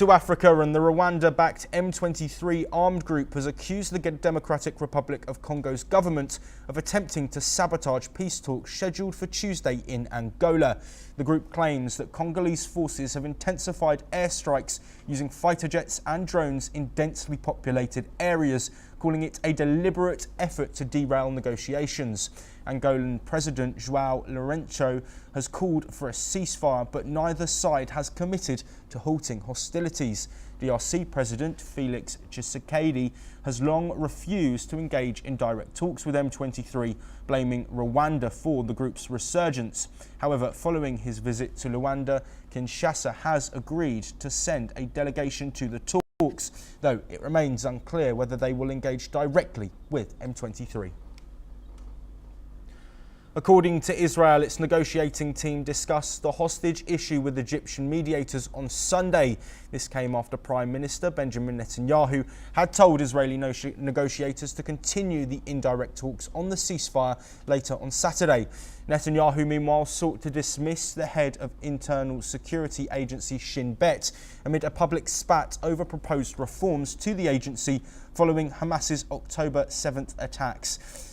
To Africa, and the Rwanda-backed M23 armed group has accused the Democratic Republic of Congo's government of attempting to sabotage peace talks scheduled for Tuesday in Angola. The group claims that Congolese forces have intensified airstrikes using fighter jets and drones in densely populated areas, calling it a deliberate effort to derail negotiations. Angolan President João Lourenço has called for a ceasefire, but neither side has committed to halting hostilities. DRC President Felix Tshisekedi has long refused to engage in direct talks with M23, blaming Rwanda for the group's resurgence. However, following his visit to Luanda, Kinshasa has agreed to send a delegation to the talks, though it remains unclear whether they will engage directly with M23. According to Israel, its negotiating team discussed the hostage issue with Egyptian mediators on Sunday. This came after Prime Minister Benjamin Netanyahu had told Israeli negotiators to continue the indirect talks on the ceasefire later on Saturday. Netanyahu, meanwhile, sought to dismiss the head of internal security agency Shin Bet amid a public spat over proposed reforms to the agency following Hamas's October 7th attacks.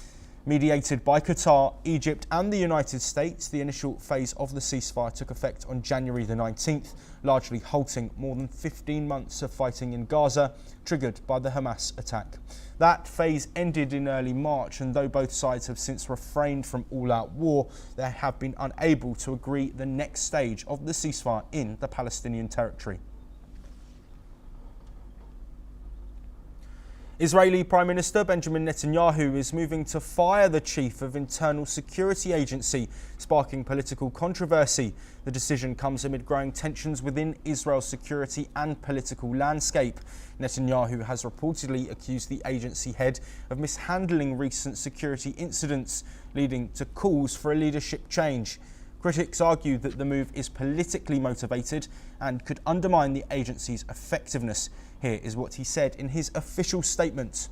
Mediated by Qatar, Egypt and the United States, the initial phase of the ceasefire took effect on January the 19th, largely halting more than 15 months of fighting in Gaza, triggered by the Hamas attack. That phase ended in early March, and though both sides have since refrained from all-out war, they have been unable to agree the next stage of the ceasefire in the Palestinian territory. Israeli Prime Minister Benjamin Netanyahu is moving to fire the chief of internal security agency, sparking political controversy. The decision comes amid growing tensions within Israel's security and political landscape. Netanyahu has reportedly accused the agency head of mishandling recent security incidents, leading to calls for a leadership change. Critics argue that the move is politically motivated and could undermine the agency's effectiveness. Here is what he said in his official statement.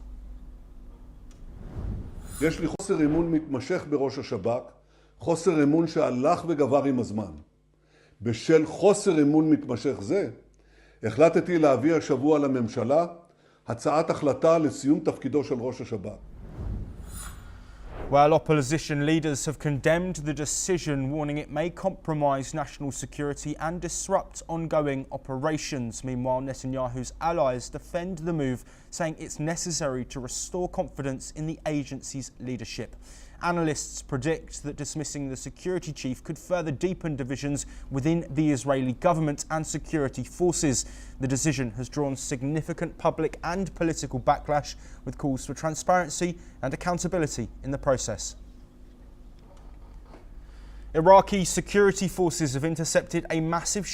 יש לי חוסר אמון מתמשך בראש השב"כ, חוסר אמון שהלך וגבר עם הזמן. בשל חוסר אמון מתמשך זה, החלטתי להביא השבוע לממשלה הצעת החלטה לסיום תפקידו של ראש השב"כ. While opposition leaders have condemned the decision, warning it may compromise national security and disrupt ongoing operations. Meanwhile, Netanyahu's allies defend the move, saying it's necessary to restore confidence in the agency's leadership. Analysts predict that dismissing the security chief could further deepen divisions within the Israeli government and security forces. The decision has drawn significant public and political backlash, with calls for transparency and accountability in the process. Iraqi security forces have intercepted a massive